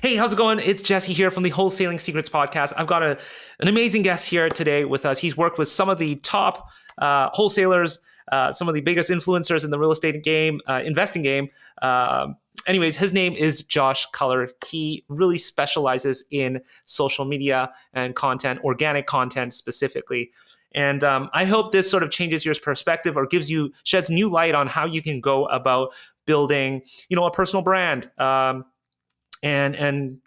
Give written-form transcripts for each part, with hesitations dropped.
Hey, how's it going? It's Jesse here from the Wholesaling Secrets podcast. I've got an amazing guest here today with us. He's worked with some of the top wholesalers, some of the biggest influencers in the real estate game, investing game. Anyways, his name is Josh Culler. He really specializes in social media and content, organic content specifically. And I hope this sort of changes your perspective or sheds new light on how you can go about building, a personal brand. And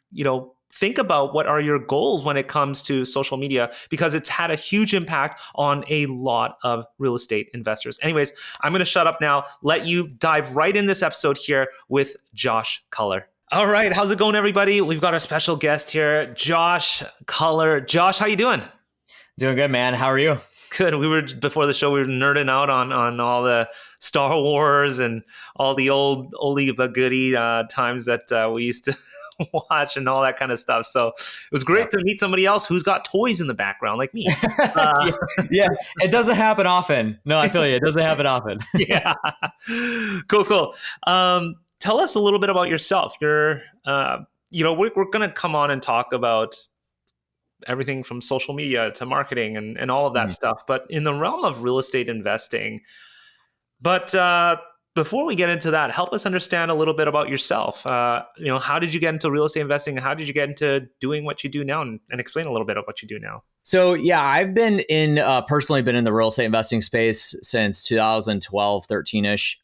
think about what are your goals when it comes to social media, because it's had a huge impact on a lot of real estate investors. Anyways, I'm going to shut up now, let you dive right in this episode here with Josh Culler. All right, how's it going, everybody? We've got a special guest here, Josh Culler. Josh, how you doing? Doing good, man. How are you? Good. Before the show, we were nerding out on all the Star Wars and all the oldie but goodie times that we used to watch and all that kind of stuff. So it was great to meet somebody else who's got toys in the background like me. Yeah, it doesn't happen often. No, I feel you. It doesn't happen often. Yeah. Cool. Tell us a little bit about yourself. We're going to come on and talk about everything from social media to marketing and all of that stuff, but in the realm of real estate investing. But before we get into that, help us understand a little bit about yourself. How did you get into real estate investing? How did you get into doing what you do now? And explain a little bit of what you do now. So yeah, I've been personally been in the real estate investing space since 2012, 13-ish.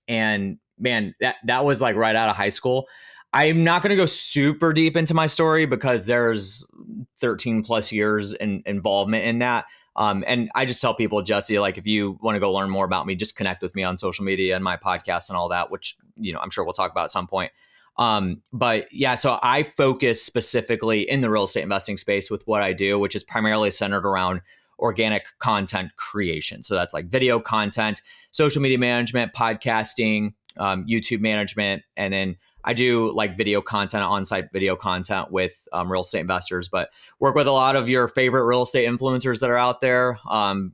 And man, that was like right out of high school. I'm not going to go super deep into my story because there's 13 plus years in involvement in that. And I just tell people, Jesse, like, if you want to go learn more about me, just connect with me on social media and my podcast and all that, which, I'm sure we'll talk about at some point. But yeah, so I focus specifically in the real estate investing space with what I do, which is primarily centered around organic content creation. So that's like video content, social media management, podcasting, YouTube management, and then I do like video content, on-site video content with real estate investors, but work with a lot of your favorite real estate influencers that are out there.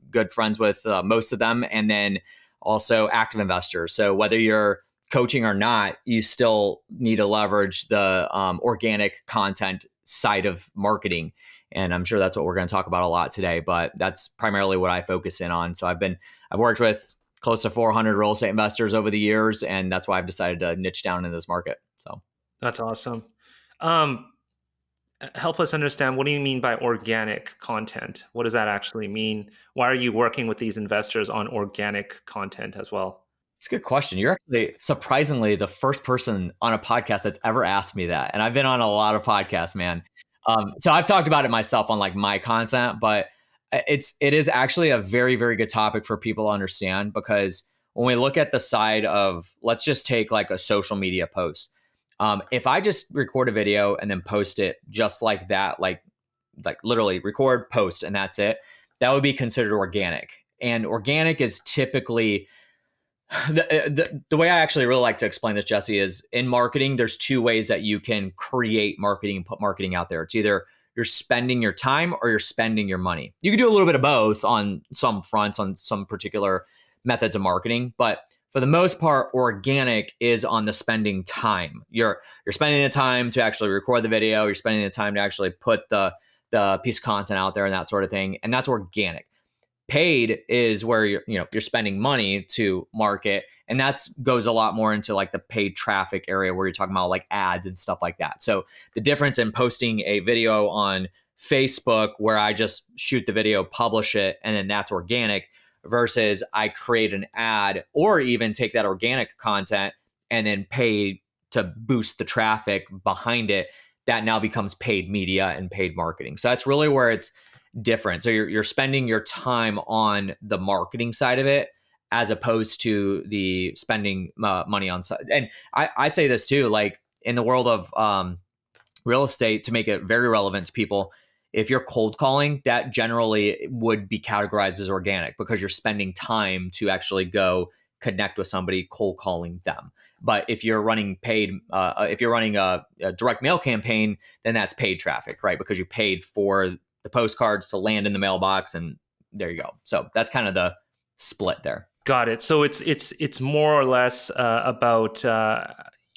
Good friends with most of them, and then also active investors. So whether you're coaching or not, you still need to leverage the organic content side of marketing. And I'm sure that's what we're going to talk about a lot today, but that's primarily what I focus in on. So I've worked with close to 400 real estate investors over the years, and that's why I've decided to niche down in this market. So that's awesome. Help us understand, what do you mean by organic content? What does that actually mean? Why are you working with these investors on organic content as well? It's a good question. You're actually surprisingly the first person on a podcast that's ever asked me that. And I've been on a lot of podcasts, man. So I've talked about it myself on like my content, but it is actually a very, very good topic for people to understand, because when we look at the side of, let's just take like a social media post. If I just record a video and then post it just like that, like literally record, post, and that's it, that would be considered organic. And organic is typically the way I actually really like to explain this, Jesse, is in marketing, there's two ways that you can create marketing and put marketing out there. It's either you're spending your time or you're spending your money. You can do a little bit of both on some fronts, on some particular methods of marketing, but for the most part, organic is on the spending time. You're spending the time to actually record the video. You're spending the time to actually put the piece of content out there and that sort of thing, and that's organic. Paid is where you're spending money to market, and that goes a lot more into like the paid traffic area where you're talking about like ads and stuff like that. So the difference in posting a video on Facebook where I just shoot the video, publish it, and then that's organic, versus I create an ad or even take that organic content and then pay to boost the traffic behind it. That now becomes paid media and paid marketing. So that's really where it's different. So you're spending your time on the marketing side of it as opposed to the spending money on side. And I'd say this too, like in the world of real estate, to make it very relevant to people, if you're cold calling, that generally would be categorized as organic because you're spending time to actually go connect with somebody, cold calling them. But if you're running paid, if you're running a direct mail campaign, then that's paid traffic, right? Because you paid for the postcards to land in the mailbox, and there you go. So that's kind of the split there. Got it. So it's more or less about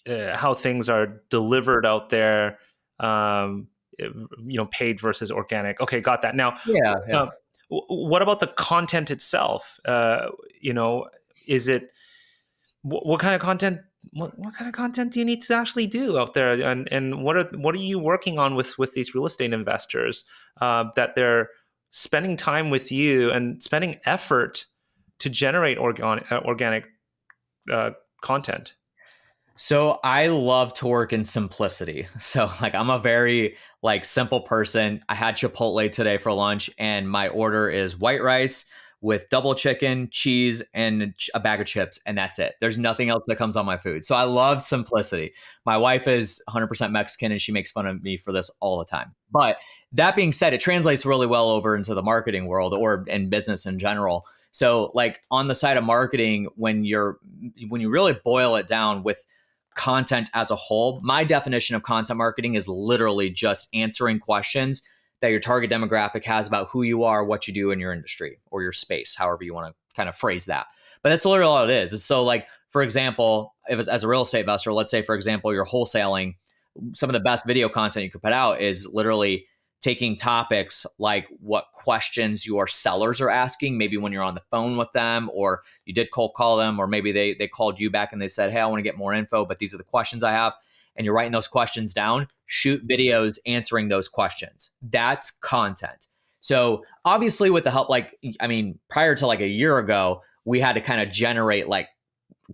how things are delivered out there, paid versus organic. Okay, got that. Now, Yeah, yeah. uh, what about the content itself? Is it what kind of content? What kind of content do you need to actually do out there? And what are you working on with these real estate investors that they're spending time with you and spending effort to generate organic uh, content? So I love to work in simplicity. So like I'm a very like simple person. I had Chipotle today for lunch and my order is white rice with double chicken, cheese and a bag of chips and that's it. There's nothing else that comes on my food. So I love simplicity. My wife is 100% Mexican and she makes fun of me for this all the time. But that being said, it translates really well over into the marketing world or in business in general. So like on the side of marketing when you really boil it down with content as a whole, my definition of content marketing is literally just answering questions that your target demographic has about who you are, what you do in your industry or your space, however you want to kind of phrase that. But that's literally all it is. So like, for example, if as a real estate investor, let's say, for example, you're wholesaling, some of the best video content you could put out is literally taking topics like what questions your sellers are asking, maybe when you're on the phone with them, or you did cold call them, or maybe they called you back and they said, hey, I want to get more info, but these are the questions I have. And you're writing those questions down, shoot videos answering those questions. That's content. So obviously with the help, prior to like a year ago, we had to kind of generate like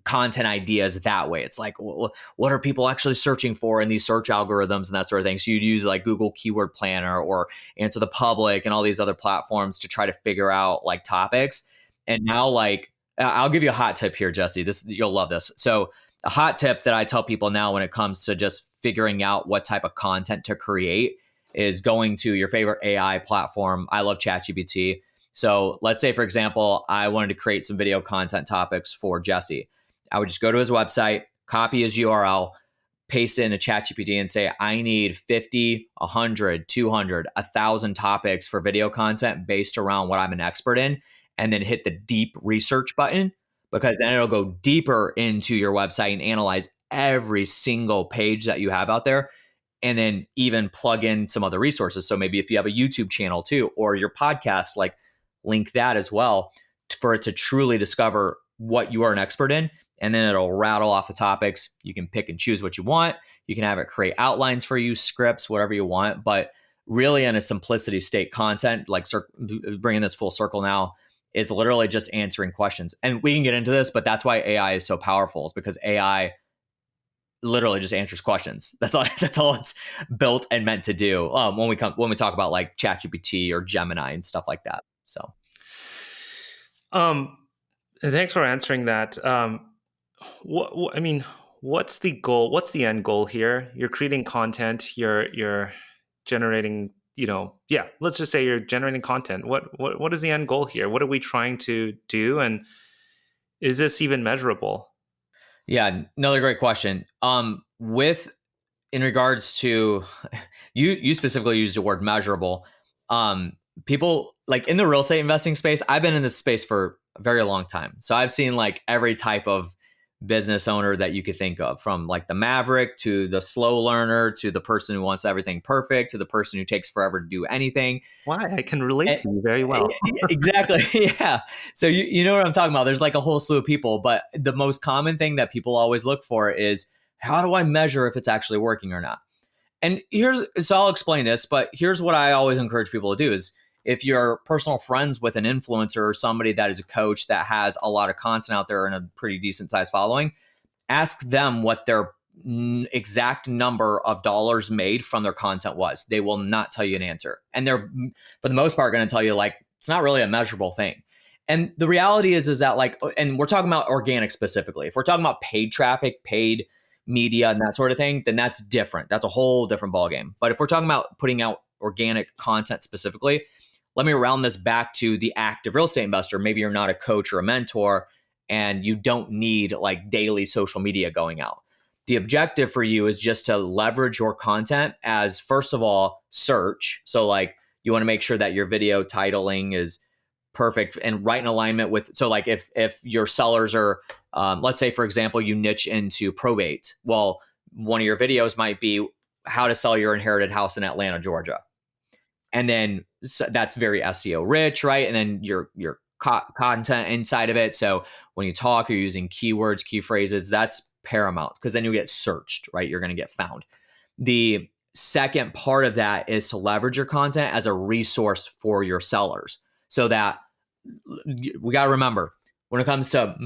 content ideas that way. It's like, what are people actually searching for in these search algorithms and that sort of thing? So you'd use like Google Keyword Planner or Answer the Public and all these other platforms to try to figure out like topics. And now, like, I'll give you a hot tip here, Jesse. You'll love this. So a hot tip that I tell people now when it comes to just figuring out what type of content to create is going to your favorite AI platform. I love ChatGPT. So let's say, for example, I wanted to create some video content topics for Jesse. I would just go to his website, copy his URL, paste it into ChatGPT and say, I need 50, 100, 200, 1,000 topics for video content based around what I'm an expert in, and then hit the deep research button, because then it'll go deeper into your website and analyze every single page that you have out there, and then even plug in some other resources. So maybe if you have a YouTube channel too, or your podcast, like link that as well for it to truly discover what you are an expert in. And then it'll rattle off the topics. You can pick and choose what you want. You can have it create outlines for you, scripts, whatever you want. But really in a simplicity state, content, like bringing this full circle now, is literally just answering questions. And we can get into this, but that's why AI is so powerful, is because AI literally just answers questions. That's all it's built and meant to do. When we talk about like ChatGPT or Gemini and stuff like that. So, thanks for answering that. What's the goal? What's the end goal here? You're creating content. You're generating. Let's just say you're generating content. What is the end goal here? What are we trying to do? And is this even measurable? Yeah, another great question. In regards to you specifically used the word measurable. People like in the real estate investing space, I've been in this space for a very long time. So I've seen like every type of business owner that you could think of, from like the maverick to the slow learner to the person who wants everything perfect to the person who takes forever to do anything. Why? I can relate to you very well. Exactly. Yeah. So you know what I'm talking about. There's like a whole slew of people, but the most common thing that people always look for is, how do I measure if it's actually working or not? And so I'll explain this, but here's what I always encourage people to do is, if you're personal friends with an influencer or somebody that is a coach that has a lot of content out there and a pretty decent sized following, ask them what their exact number of dollars made from their content was. They will not tell you an answer. And they're, for the most part, going to tell you like, it's not really a measurable thing. And the reality is that like, and we're talking about organic specifically. If we're talking about paid traffic, paid media and that sort of thing, then that's different. That's a whole different ballgame. But if we're talking about putting out organic content specifically, let me round this back to the active real estate investor. Maybe you're not a coach or a mentor and you don't need like daily social media going out. The objective for you is just to leverage your content as, first of all, search. So like you want to make sure that your video titling is perfect and right in alignment with, so like if your sellers are, let's say, for example, you niche into probate. Well, one of your videos might be how to sell your inherited house in Atlanta, Georgia. And then so that's very SEO rich, right? And then your content inside of it. So when you talk, you're using keywords, key phrases, that's paramount because then you get searched, right? You're going to get found. The second part of that is to leverage your content as a resource for your sellers. So that we got to remember when it comes to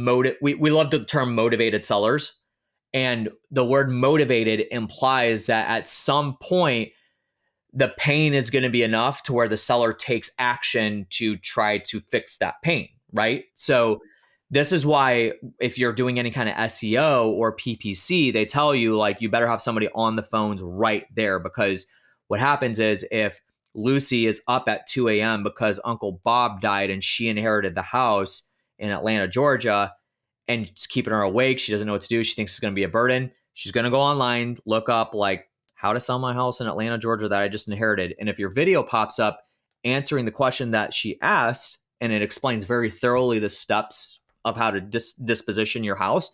we love the term motivated sellers. And the word motivated implies that at some point, the pain is going to be enough to where the seller takes action to try to fix that pain, right? So this is why if you're doing any kind of SEO or PPC, they tell you like you better have somebody on the phones right there, because what happens is if Lucy is up at 2 a.m. because Uncle Bob died and she inherited the house in Atlanta, Georgia, and it's keeping her awake, she doesn't know what to do, she thinks it's going to be a burden, she's going to go online, look up like how to sell my house in Atlanta, Georgia that I just inherited. And if your video pops up answering the question that she asked, and it explains very thoroughly the steps of how to disposition your house,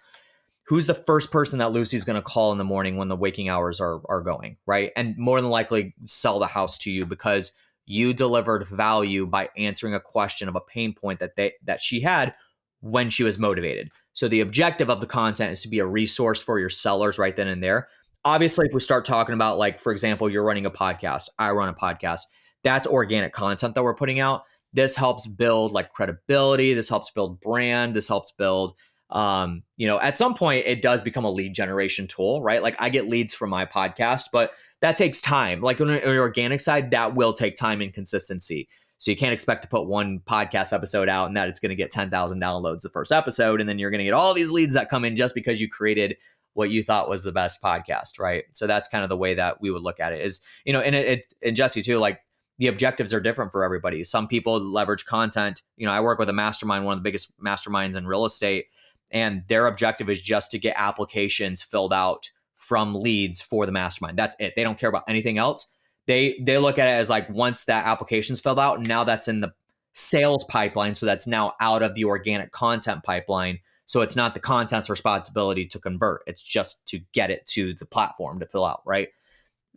who's the first person that Lucy's going to call in the morning when the waking hours are going, right? And more than likely sell the house to you because you delivered value by answering a question of a pain point that she had when she was motivated. So the objective of the content is to be a resource for your sellers right then and there. Obviously, if we start talking about, like, for example, you're running a podcast, I run a podcast, that's organic content that we're putting out. This helps build like credibility. This helps build brand. This helps build, at some point it does become a lead generation tool, right? Like I get leads from my podcast, but that takes time. Like on the organic side, that will take time and consistency. So you can't expect to put one podcast episode out and that it's going to get 10,000 downloads the first episode. And then you're going to get all these leads that come in just because you created what you thought was the best podcast, right? So that's kind of the way that we would look at it is, and Jesse too, like the objectives are different for everybody. Some people leverage content. I work with a mastermind, one of the biggest masterminds in real estate, and their objective is just to get applications filled out from leads for the mastermind. That's it. They don't care about anything else. They look at it as like once that application's filled out, now that's in the sales pipeline. So that's now out of the organic content pipeline. So it's not the content's responsibility to convert. It's just to get it to the platform to fill out, right?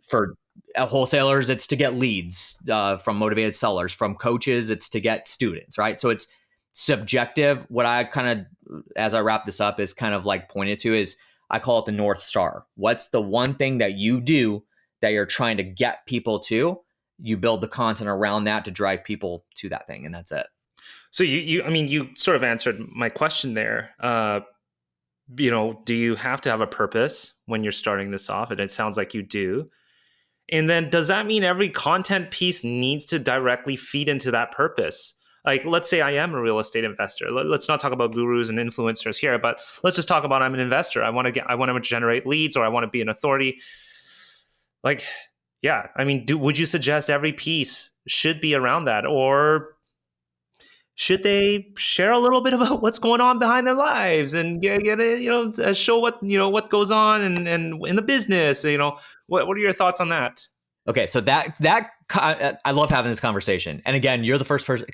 For wholesalers, it's to get leads from motivated sellers. From coaches, it's to get students, right? So it's subjective. What I kind of, as I wrap this up, is kind of like pointed to is I call it the North Star. What's the one thing that you do that you're trying to get people to? You build the content around that to drive people to that thing, and that's it. So you sort of answered my question there. Do you have to have a purpose when you're starting this off? And it sounds like you do. And then does that mean every content piece needs to directly feed into that purpose? Like, let's say I am a real estate investor. Let's not talk about gurus and influencers here, but let's just talk about I'm an investor. I want to generate leads, or I want to be an authority. Like, yeah, would you suggest every piece should be around that, or should they share a little bit about what's going on behind their lives and show what goes on and in the business? What are your thoughts on that? Okay, so that I love having this conversation. And again, you're the first person.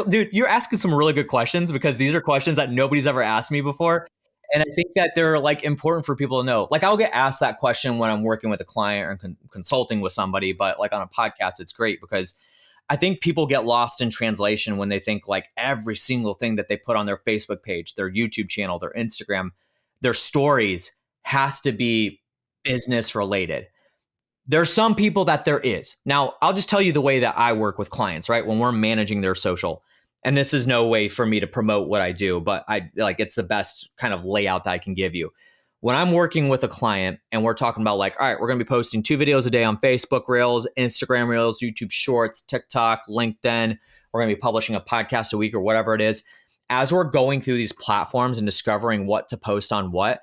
Dude, you're asking some really good questions because these are questions that nobody's ever asked me before. And I think that they're like important for people to know. Like I'll get asked that question when I'm working with a client or consulting with somebody, but like on a podcast, it's great because I think people get lost in translation when they think like every single thing that they put on their Facebook page, their YouTube channel, their Instagram, their stories has to be business related. There's some people that there is. Now, I'll just tell you the way that I work with clients, right? When we're managing their social, and this is no way for me to promote what I do, but it's the best kind of layout that I can give you. When I'm working with a client and we're talking about like, all right, we're going to be posting 2 videos a day on Facebook Reels, Instagram Reels, YouTube Shorts, TikTok, LinkedIn. We're going to be publishing a podcast a week or whatever it is. As we're going through these platforms and discovering what to post on what,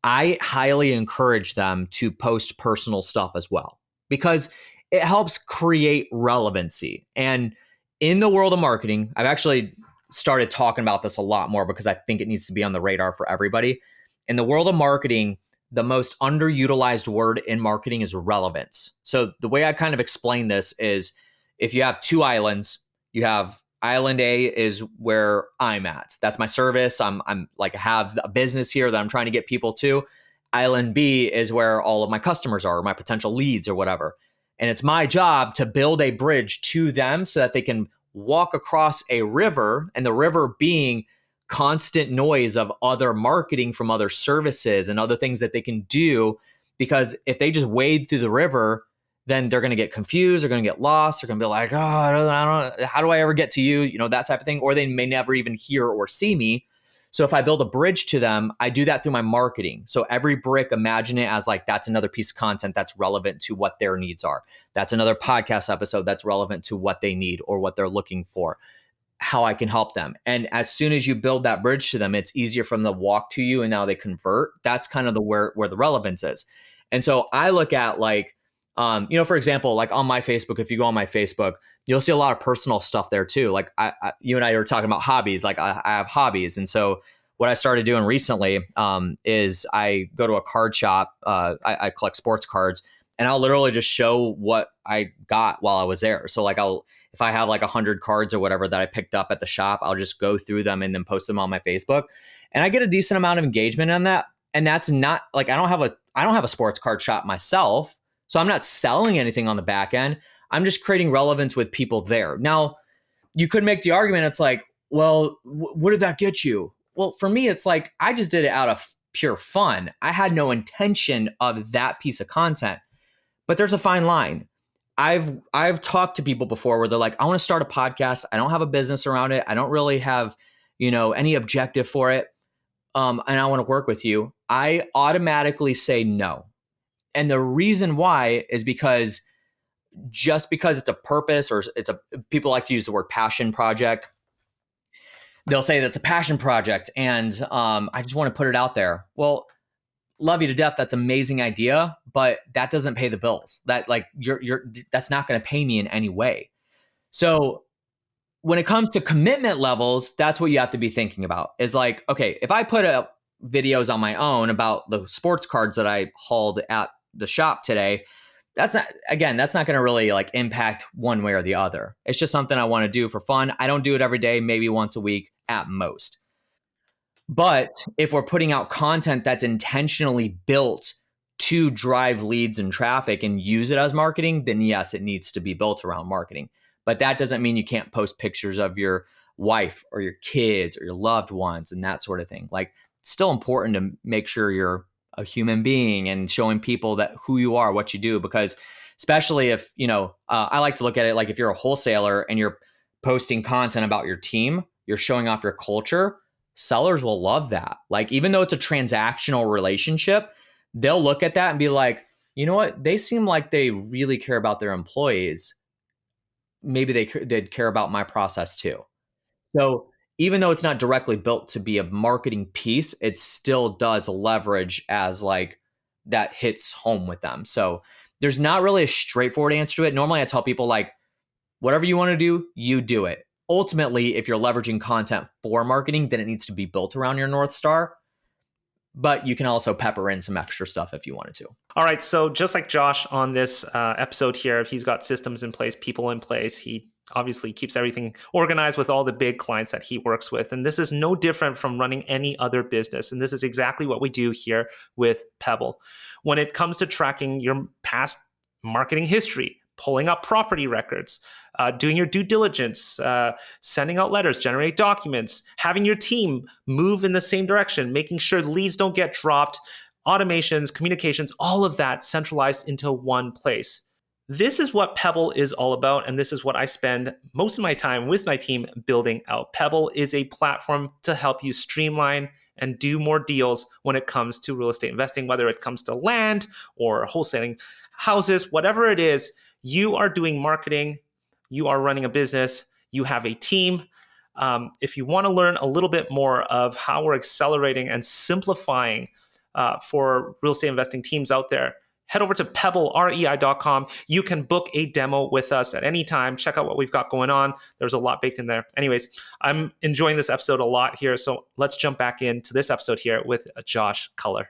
I highly encourage them to post personal stuff as well because it helps create relevancy. And in the world of marketing, I've actually started talking about this a lot more because I think it needs to be on the radar for everybody. In the world of marketing, the most underutilized word in marketing is relevance. So the way I kind of explain this is if you have 2 islands, you have island A is where I'm at. That's my service. I'm like have a business here that I'm trying to get people to. Island B is where all of my customers are, or my potential leads or whatever. And it's my job to build a bridge to them so that they can walk across a river, and the river being constant noise of other marketing from other services and other things that they can do. Because if they just wade through the river, then they're going to get confused, they're going to get lost, they're going to be like, oh, I don't, how do I ever get to you? That type of thing. Or they may never even hear or see me. So if I build a bridge to them, I do that through my marketing. So every brick, imagine it as like, that's another piece of content that's relevant to what their needs are. That's another podcast episode that's relevant to what they need or what they're looking for, how I can help them. And as soon as you build that bridge to them, it's easier from the walk to you, and now they convert. That's kind of the where the relevance is. And so I look at like, for example, like on my Facebook, if you go on my Facebook, you'll see a lot of personal stuff there too. Like you and I were talking about hobbies. Like I have hobbies. And so what I started doing recently is I go to a card shop. I collect sports cards, and I'll literally just show what I got while I was there. So like if I have like 100 cards or whatever that I picked up at the shop, I'll just go through them and then post them on my Facebook. And I get a decent amount of engagement on that. And that's not like, I don't have a sports card shop myself. So I'm not selling anything on the back end. I'm just creating relevance with people there. Now, you could make the argument, it's like, well, what did that get you? Well, for me, it's like, I just did it out of pure fun. I had no intention of that piece of content, but there's a fine line. I've talked to people before where they're like, I want to start a podcast. I don't have a business around it. I don't really have, any objective for it. And I want to work with you. I automatically say no. And the reason why is because just because it's a purpose, or people like to use the word passion project. They'll say that's a passion project, and I just want to put it out there. Well, love you to death. That's an amazing idea, but that doesn't pay the bills. That like that's not going to pay me in any way. So when it comes to commitment levels, that's what you have to be thinking about. Is like, okay, if I put up videos on my own about the sports cards that I hauled at the shop today, that's not going to really like impact one way or the other. It's just something I want to do for fun. I don't do it every day, maybe once a week at most. But if we're putting out content that's intentionally built to drive leads and traffic and use it as marketing, then yes, it needs to be built around marketing. But that doesn't mean you can't post pictures of your wife or your kids or your loved ones and that sort of thing. Like, it's still important to make sure you're a human being and showing people that who you are, what you do, because especially if, I like to look at it like if you're a wholesaler and you're posting content about your team, you're showing off your culture, sellers will love that. Like, even though it's a transactional relationship, they'll look at that and be like, you know what? They seem like they really care about their employees. Maybe they'd care about my process too. So even though it's not directly built to be a marketing piece, it still does leverage as like that hits home with them. So there's not really a straightforward answer to it. Normally I tell people like, whatever you want to do, you do it. Ultimately, if you're leveraging content for marketing, then it needs to be built around your North Star. But you can also pepper in some extra stuff if you wanted to. All right. So just like Josh on this episode here, he's got systems in place, people in place. He obviously keeps everything organized with all the big clients that he works with. And this is no different from running any other business. And this is exactly what we do here with Pebble. When it comes to tracking your past marketing history, pulling up property records, doing your due diligence, sending out letters, generate documents, having your team move in the same direction, making sure leads don't get dropped, automations, communications, all of that centralized into one place. This is what Pebble is all about, and this is what I spend most of my time with my team building out. Pebble is a platform to help you streamline and do more deals when it comes to real estate investing, whether it comes to land or wholesaling houses, whatever it is. You are doing marketing, you are running a business, you have a team. If you want to learn a little bit more of how we're accelerating and simplifying for real estate investing teams out there, head over to pebblerei.com. You can book a demo with us at any time. Check out what we've got going on. There's a lot baked in there. Anyways, I'm enjoying this episode a lot here. So let's jump back into this episode here with Josh Culler.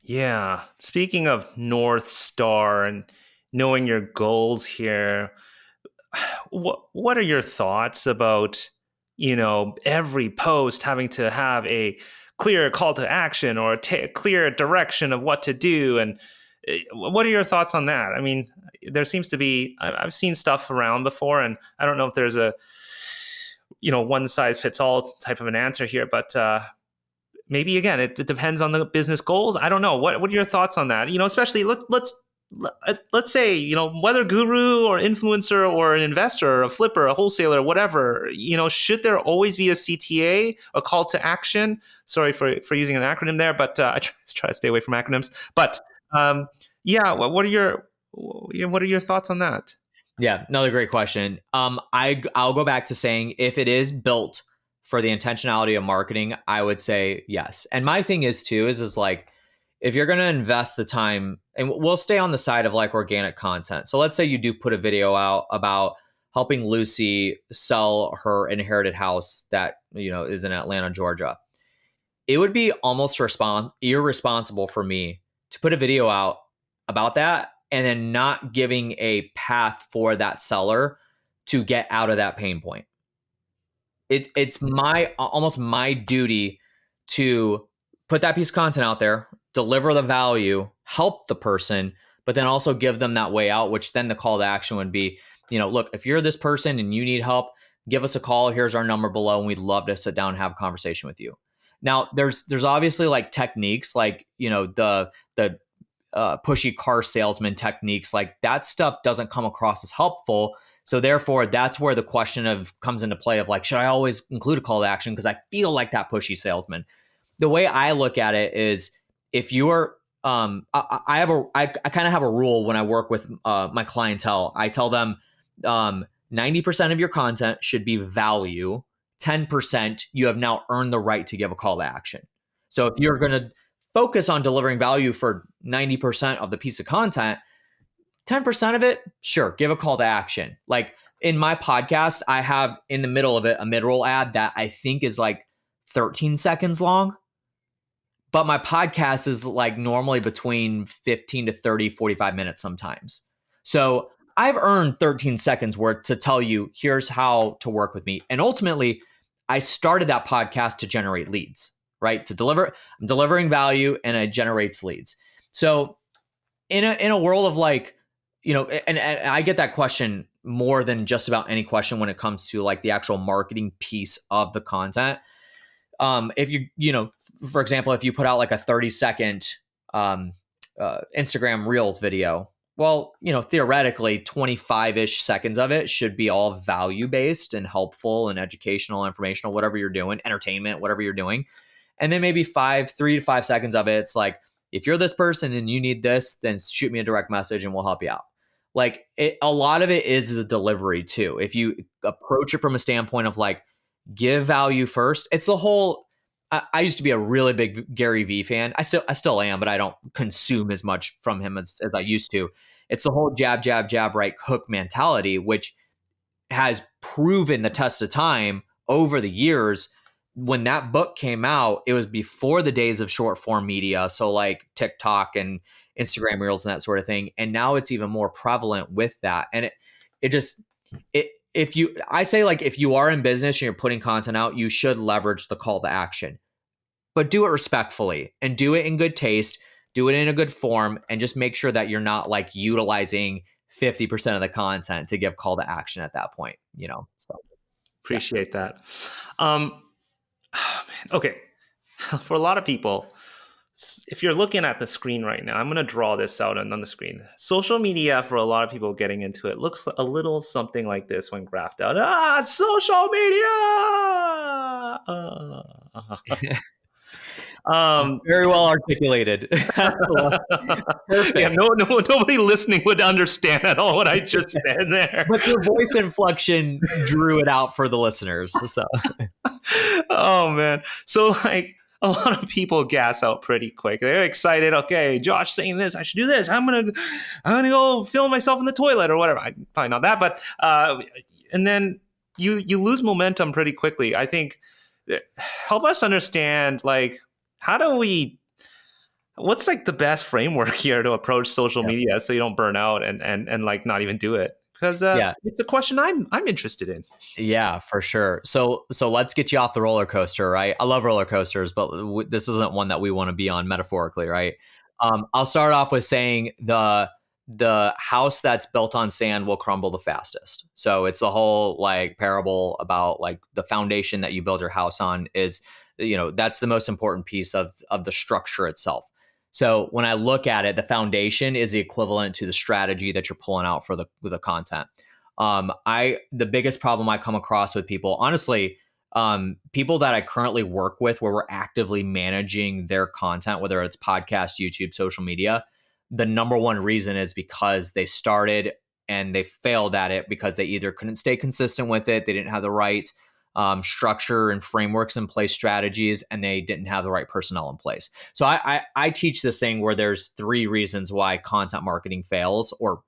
Yeah. Speaking of North Star and knowing your goals here, what are your thoughts about, every post having to have a clear call to action or clear direction of what to do. And what are your thoughts on that? I mean, there seems to be, I've seen stuff around before, and I don't know if there's a, one size fits all type of an answer here, but maybe again, it depends on the business goals. I don't know. What are your thoughts on that? Especially let's say, whether guru or influencer or an investor or a flipper, a wholesaler, whatever, should there always be a CTA, a call to action? Sorry for using an acronym there, but I try to stay away from acronyms. But yeah, what are your thoughts on that? Yeah, another great question. I'll go back to saying if it is built for the intentionality of marketing, I would say yes. And my thing is too, is like, if you're going to invest the time, and we'll stay on the side of like organic content. So let's say you do put a video out about helping Lucy sell her inherited house that, is in Atlanta, Georgia. It would be almost irresponsible for me to put a video out about that and then not giving a path for that seller to get out of that pain point. It's almost my duty to put that piece of content out there, deliver the value, help the person, but then also give them that way out, which then the call to action would be, look, if you're this person and you need help, give us a call. Here's our number below, and we'd love to sit down and have a conversation with you. Now, there's obviously like techniques like, the pushy car salesman techniques, like that stuff doesn't come across as helpful. So therefore, that's where the question comes into play of like, should I always include a call to action? Because I feel like that pushy salesman. The way I look at it is, if you're, I kind of have a rule when I work with my clientele. I tell them 90% of your content should be value. 10% you have now earned the right to give a call to action. So if you're going to focus on delivering value for 90% of the piece of content, 10% of it, sure, give a call to action. Like in my podcast, I have in the middle of it a mid-roll ad that I think is like 13 seconds long. But my podcast is like normally between 15 to 30, 45 minutes sometimes. So I've earned 13 seconds worth to tell you, here's how to work with me. And ultimately, I started that podcast to generate leads, right? I'm delivering value and it generates leads. So in a world of like, and I get that question more than just about any question when it comes to like the actual marketing piece of the content. If for example, if you put out like a 30-second Instagram Reels video, well, theoretically 25-ish seconds of it should be all value-based and helpful and educational, informational, whatever you're doing, entertainment, whatever you're doing. And then maybe 3 to 5 seconds of it's like, if you're this person and you need this, then shoot me a direct message and we'll help you out. Like a lot of it is the delivery too. If you approach it from a standpoint of like, give value first. It's the whole, I used to be a really big Gary Vee fan. I still am, but I don't consume as much from him as I used to. It's the whole jab, jab, jab, right hook mentality, which has proven the test of time over the years. When that book came out, it was before the days of short form media. So like TikTok and Instagram Reels and that sort of thing. And now it's even more prevalent with that. And if you are in business and you're putting content out, you should leverage the call to action, but do it respectfully and do it in good taste, do it in a good form, and just make sure that you're not like utilizing 50% of the content to give call to action at that point, so. Appreciate that. Okay. For a lot of people, if you're looking at the screen right now, I'm going to draw this out on the screen. Social media, for a lot of people getting into it, looks a little something like this when graphed out. Social media! Very well articulated. Perfect. Yeah, nobody listening would understand at all what I just said there. But your voice inflection drew it out for the listeners. So, oh man, so like a lot of people gas out pretty quick. They're excited. Okay, Josh saying this, I should do this. I'm gonna go film myself in the toilet or whatever. Probably not that, but and then you lose momentum pretty quickly. I think help us understand like. What's like the best framework here to approach social media so you don't burn out and like not even do it? because Yeah. it's a question I'm interested in. Yeah, for sure. So let's get you off the roller coaster, right? I love roller coasters, but this isn't one that we want to be on metaphorically, right? I'll start off with saying the house that's built on sand will crumble the fastest. So it's the whole like parable about like the foundation that you build your house on is, that's the most important piece of the structure itself. So when I look at it, the foundation is the equivalent to the strategy that you're pulling out for the content. The biggest problem I come across with people, honestly, people that I currently work with where we're actively managing their content, whether it's podcast, YouTube, social media, the number one reason is because they started and they failed at it because they either couldn't stay consistent with it, they didn't have the right structure and frameworks in place, strategies, and they didn't have the right personnel in place. So I teach this thing where there's 3 reasons why content marketing fails, or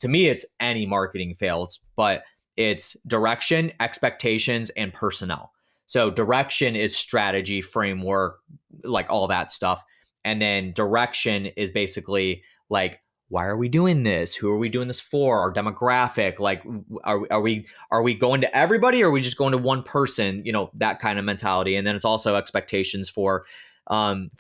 to me, it's any marketing fails, but it's direction, expectations, and personnel. So direction is strategy, framework, like all that stuff. And then direction is basically like, why are we doing this? Who are we doing this for? Our demographic, like, are we going to everybody, or are we just going to one person? That kind of mentality. And then it's also expectations for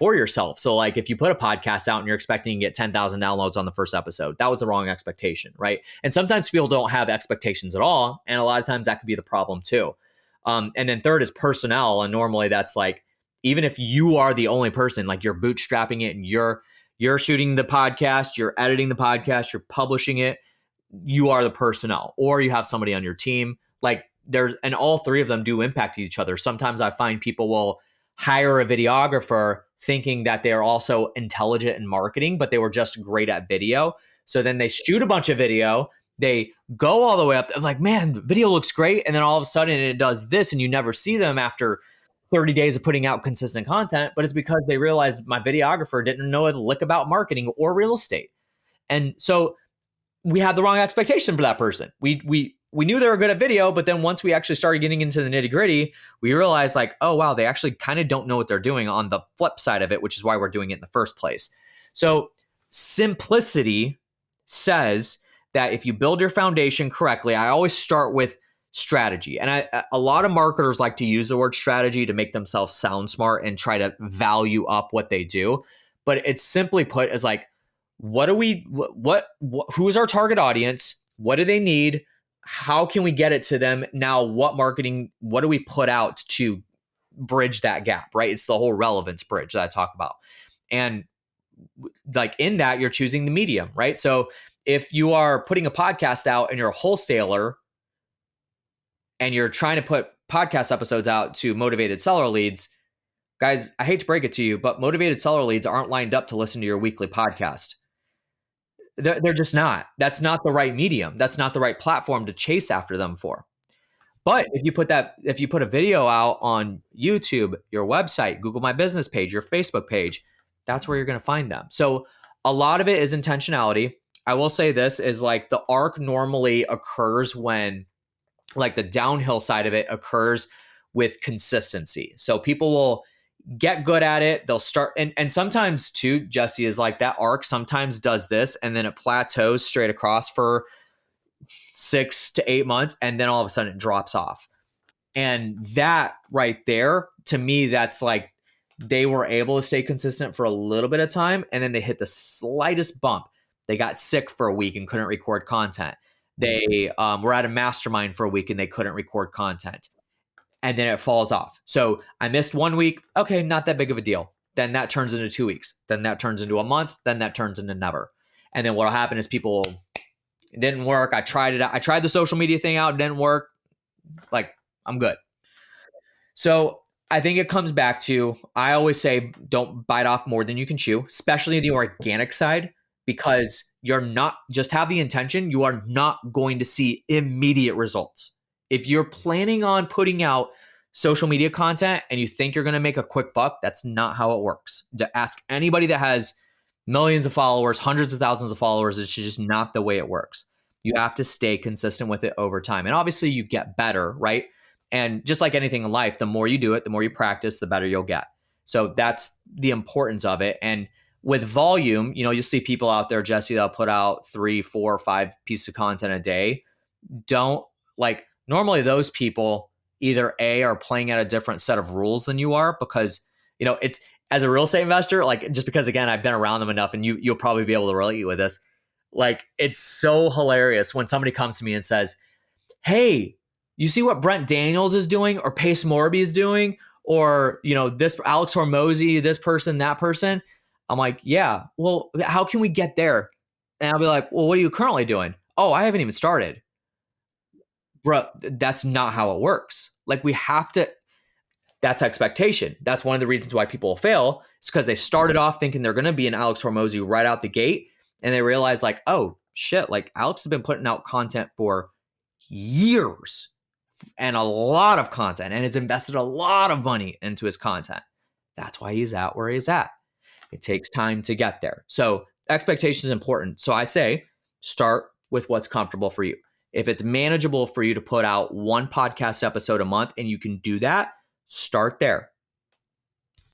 yourself. So like if you put a podcast out and you're expecting to get 10,000 downloads on the first episode, that was the wrong expectation, right? And sometimes people don't have expectations at all. And a lot of times that could be the problem too. And then third is personnel. And normally that's like, even if you are the only person, like you're bootstrapping it and you're shooting the podcast, you're editing the podcast, you're publishing it, you are the personnel, or you have somebody on your team. Like and all 3 of them do impact each other. Sometimes I find people will hire a videographer thinking that they are also intelligent in marketing, but they were just great at video. So then they shoot a bunch of video, they go all the way up, like, man, video looks great. And then all of a sudden it does this, and you never see them after 30 days of putting out consistent content, but it's because they realized my videographer didn't know a lick about marketing or real estate. And so we had the wrong expectation for that person. We knew they were good at video, but then once we actually started getting into the nitty gritty, we realized like, oh, wow, they actually kind of don't know what they're doing on the flip side of it, which is why we're doing it in the first place. So simplicity says that if you build your foundation correctly, I always start with strategy. And a lot of marketers like to use the word strategy to make themselves sound smart and try to value up what they do. But it's simply put as like, who's our target audience? What do they need? How can we get it to them? Now, what do we put out to bridge that gap, right? It's the whole relevance bridge that I talk about. And like in that, you're choosing the medium, right? So if you are putting a podcast out and you're a wholesaler, and you're trying to put podcast episodes out to motivated seller leads, guys, I hate to break it to you, but motivated seller leads aren't lined up to listen to your weekly podcast. They're just not. That's not the right medium. That's not the right platform to chase after them for. But if you put a video out on YouTube, your website, Google My Business page, your Facebook page, that's where you're going to find them. So a lot of it is intentionality. I will say this is like the arc normally occurs when like the downhill side of it occurs with consistency. So people will get good at it. They'll start. And sometimes too, Jesse, is like that arc sometimes does this and then it plateaus straight across for 6 to 8 months. And then all of a sudden it drops off. And that right there, to me, that's like they were able to stay consistent for a little bit of time. And then they hit the slightest bump. They got sick for a week and couldn't record content. They were at a mastermind for a week and they couldn't record content. And then it falls off. So I missed 1 week. Okay, not that big of a deal. Then that turns into 2 weeks. Then that turns into a month. Then that turns into never. And then what'll happen is it didn't work. I tried it out. I tried the social media thing out. It didn't work. Like, I'm good. So I think it comes back to, I always say, don't bite off more than you can chew, especially the organic side, because you're not just have the intention. You are not going to see immediate results. If you're planning on putting out social media content and you think you're going to make a quick buck, that's not how it works. To ask anybody that has millions of followers, hundreds of thousands of followers, it's just not the way it works. You have to stay consistent with it over time. And obviously you get better, right? And just like anything in life, the more you do it, the more you practice, the better you'll get. So that's the importance of it. And with volume, you'll see people out there, Jesse, that'll put out 3, 4, 5 pieces of content a day. don't like, normally those people either A, are playing at a different set of rules than you are, because, it's, as a real estate investor, like, just because, again, I've been around them enough, and you'll probably be able to relate with this. Like, it's so hilarious when somebody comes to me and says, hey, you see what Brent Daniels is doing, or Pace Morby is doing, or, this Alex Hormozy, this person, that person. I'm like, yeah, well, how can we get there? And I'll be like, well, what are you currently doing? Oh, I haven't even started. Bro, that's not how it works. Like, we have to, that's expectation. That's one of the reasons why people fail. It's because they started off thinking they're going to be an Alex Hormozy right out the gate. And they realize, like, oh shit, like, Alex has been putting out content for years, and a lot of content, and has invested a lot of money into his content. That's why he's at where he's at. It takes time to get there. So expectation is important. So I say, start with what's comfortable for you. If it's manageable for you to put out one podcast episode a month and you can do that, start there.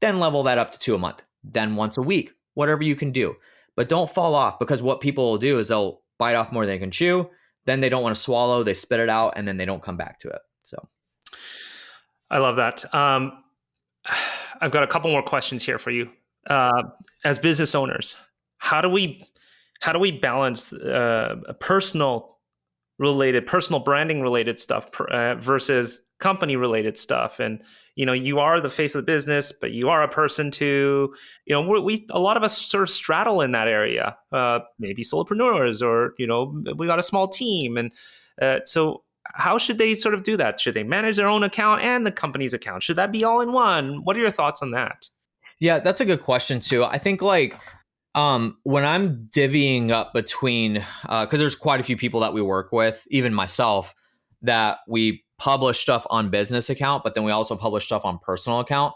Then level that up to 2 a month, then once a week, whatever you can do. But don't fall off, because what people will do is they'll bite off more than they can chew. Then they don't want to swallow, they spit it out, and then they don't come back to it. So I love that. I've got a couple more questions here for you. As business owners, how do we balance personal branding related stuff versus company related stuff? And you are the face of the business, but you are a person too. We a lot of us sort of straddle in that area. Maybe solopreneurs, or we got a small team, and so how should they sort of do that? Should they manage their own account and the company's account? Should that be all in one? What are your thoughts on that? Yeah, that's a good question too. I think, like, when I'm divvying up between, because there's quite a few people that we work with, even myself, that we publish stuff on business account, but then we also publish stuff on personal account.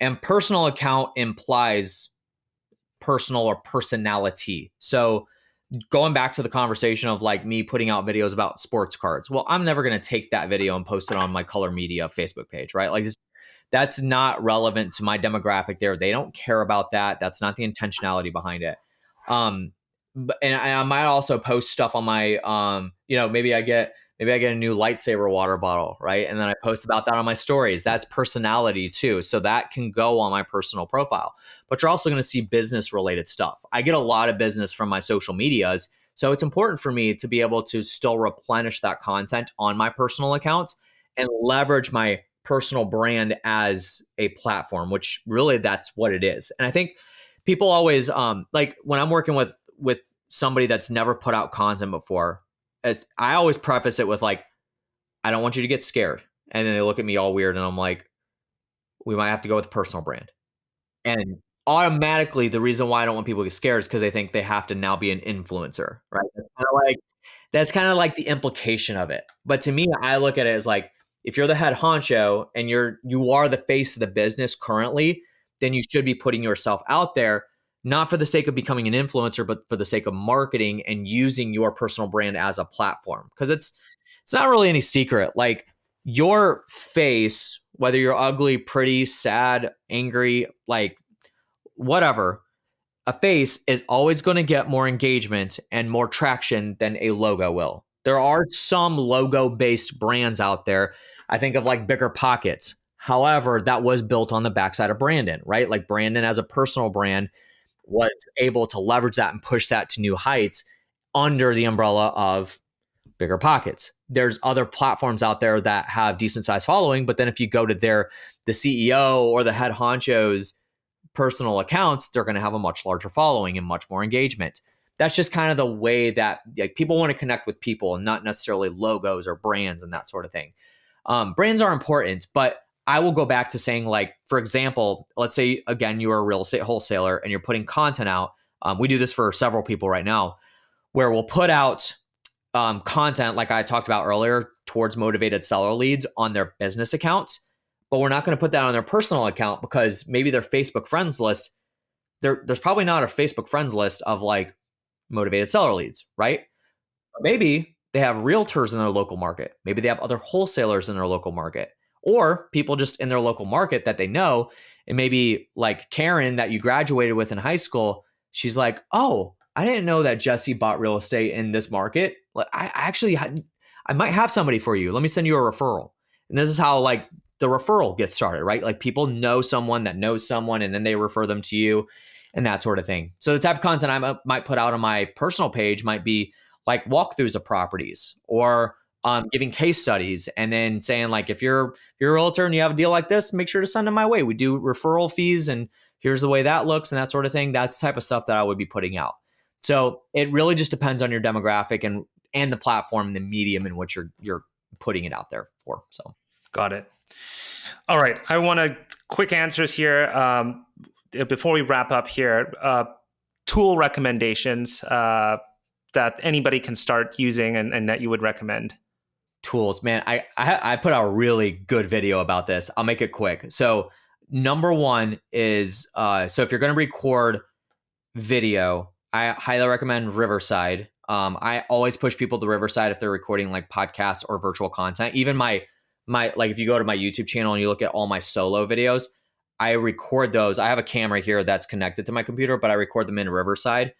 And personal account implies personal or personality. So going back to the conversation of, like, me putting out videos about sports cards, well, I'm never going to take that video and post it on my Color Media Facebook page, right? Like, that's not relevant to my demographic there. They don't care about that. That's not the intentionality behind it. And I might also post stuff on my, maybe I get a new lightsaber water bottle, right? And then I post about that on my stories. That's personality too. So that can go on my personal profile. But you're also going to see business related stuff. I get a lot of business from my social medias. So it's important for me to be able to still replenish that content on my personal accounts and leverage my personal brand as a platform, which really that's what it is. And I think people always, like, when I'm working with somebody that's never put out content before, as I always preface it with, like, I don't want you to get scared. And then they look at me all weird, and I'm like, we might have to go with personal brand. And automatically, the reason why I don't want people to get scared is because they think they have to now be an influencer, right? That's kind of like the implication of it. But to me, I look at it as, like, if you're the head honcho and you are the face of the business currently, then you should be putting yourself out there, not for the sake of becoming an influencer, but for the sake of marketing and using your personal brand as a platform. Because it's not really any secret. Like, your face, whether you're ugly, pretty, sad, angry, like, whatever, a face is always going to get more engagement and more traction than a logo will. There are some logo-based brands out there. I think of, like, Bigger Pockets. However, that was built on the backside of Brandon, right? Like, Brandon as a personal brand was able to leverage that and push that to new heights under the umbrella of Bigger Pockets. There's other platforms out there that have decent sized following, but then if you go to the CEO or the head honcho's personal accounts, they're going to have a much larger following and much more engagement. That's just kind of the way that, like, people want to connect with people and not necessarily logos or brands and that sort of thing. Brands are important, but I will go back to saying, like, for example, let's say, again, you're a real estate wholesaler and you're putting content out. We do this for several people right now, where we'll put out content, like I talked about earlier, towards motivated seller leads on their business accounts, but we're not going to put that on their personal account because maybe their Facebook friends list, there's probably not a Facebook friends list of, like, motivated seller leads, right? But maybe they have realtors in their local market. Maybe they have other wholesalers in their local market, or people just in their local market that they know. And maybe, like, Karen that you graduated with in high school, she's like, oh, I didn't know that Jesse bought real estate in this market. Like, I might have somebody for you. Let me send you a referral. And this is how like the referral gets started, right? Like people know someone that knows someone and then they refer them to you and that sort of thing. So the type of content might put out on my personal page might be like walkthroughs of properties or giving case studies and then saying like, if you're a realtor and you have a deal like this, make sure to send them my way. We do referral fees and here's the way that looks and that sort of thing. That's the type of stuff that I would be putting out. So it really just depends on your demographic and the platform and the medium in which you're putting it out there for. So got it. All right. I want to quick answers here before we wrap up here. Tool recommendations that anybody can start using and that you would recommend. Tools, man. I put out a really good video about this. I'll make it quick. So number one is so if you're going to record video, I highly recommend Riverside. I always push people to Riverside if they're recording like podcasts or virtual content. Even my like if you go to my YouTube channel and you look at all my solo videos, I record those. I have a camera here that's connected to my computer, but I record them in Riverside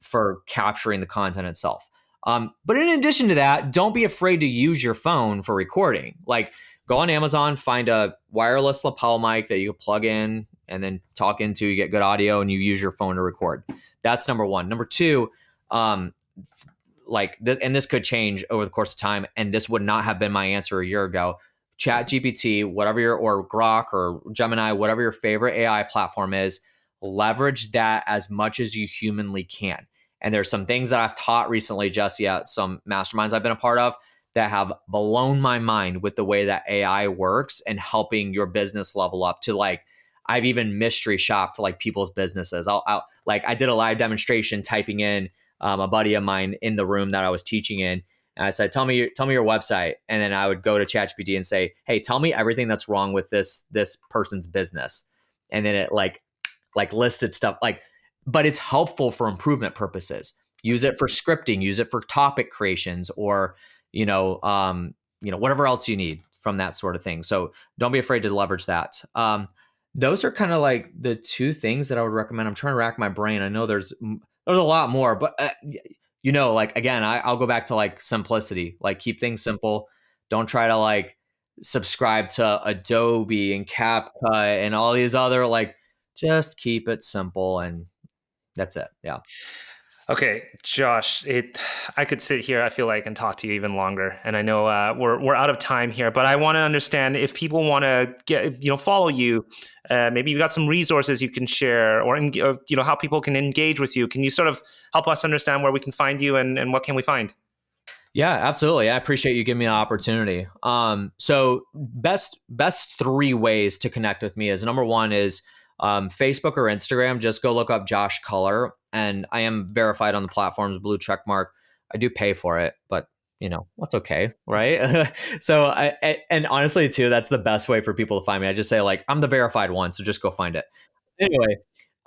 for capturing the content itself. But in addition to that, don't be afraid to use your phone for recording. Like go on Amazon, find a wireless lapel mic that you can plug in and then talk into, you get good audio and you use your phone to record. That's number one. Number two, and this could change over the course of time, and this would not have been my answer a year ago. Chat GPT, or Grok or Gemini, whatever your favorite AI platform is, leverage that as much as you humanly can. And there's some things that I've taught recently, Jesse, at some masterminds I've been a part of that have blown my mind with the way that AI works and helping your business level up to like, I've even mystery shopped like people's businesses. I did a live demonstration typing in a buddy of mine in the room that I was teaching in. And I said, tell me your website. And then I would go to ChatGPT and say, hey, tell me everything that's wrong with this person's business. And then it like listed stuff but it's helpful for improvement purposes. Use it for scripting, use it for topic creations or, whatever else you need from that sort of thing. So don't be afraid to leverage that. Those are kind of like the two things that I would recommend. I'm trying to rack my brain. I know there's a lot more, but again, I'll go back to like simplicity, like keep things simple. Don't try to like subscribe to Adobe and CapCut and all these other, just keep it simple and that's it. Yeah. Okay, Josh, I could sit here, I feel like, and talk to you even longer. And I know we're out of time here, but I want to understand if people want to follow you, maybe you've got some resources you can share or how people can engage with you. Can you sort of help us understand where we can find you and what can we find? Yeah, absolutely. I appreciate you giving me the opportunity. So best three ways to connect with me is number one is Facebook or Instagram. Just go look up Josh Culler, and I am verified on the platforms, blue check mark. I do pay for it, but that's okay, right? So and honestly too, that's the best way for people to find me. I just say I'm the verified one, so just go find it. Anyway,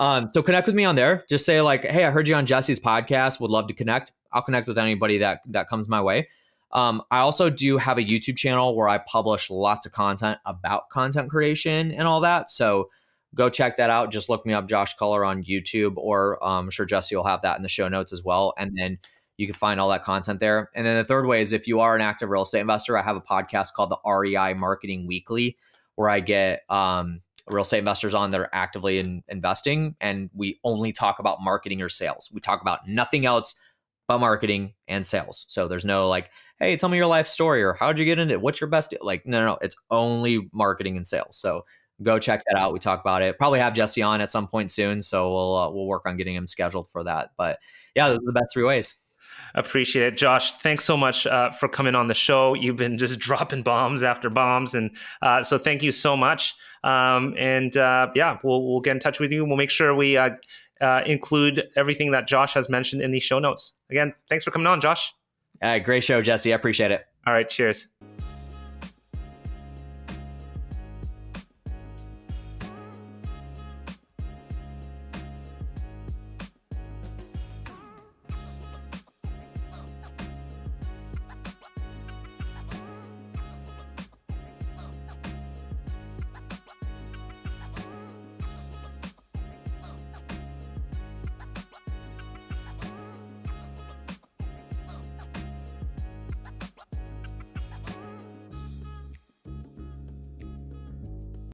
so connect with me on there. Just say hey, I heard you on Jesse's podcast. Would love to connect. I'll connect with anybody that comes my way. I also do have a YouTube channel where I publish lots of content about content creation and all that. So go check that out. Just look me up, Josh Culler, on YouTube, or I'm sure Jesse will have that in the show notes as well. And then you can find all that content there. And then the third way is if you are an active real estate investor, I have a podcast called the REI Marketing Weekly, where I get real estate investors on that are actively investing. And we only talk about marketing or sales. We talk about nothing else but marketing and sales. So there's no hey, tell me your life story or how'd you get into it? What's your best deal? No. It's only marketing and sales. So go check that out. We talk about it. Probably have Jesse on at some point soon. So we'll work on getting him scheduled for that. But yeah, those are the best three ways. Appreciate it. Josh, thanks so much for coming on the show. You've been just dropping bombs after bombs. And so thank you so much. We'll get in touch with you. We'll make sure we include everything that Josh has mentioned in the show notes. Again, thanks for coming on, Josh. Great show, Jesse. I appreciate it. All right. Cheers.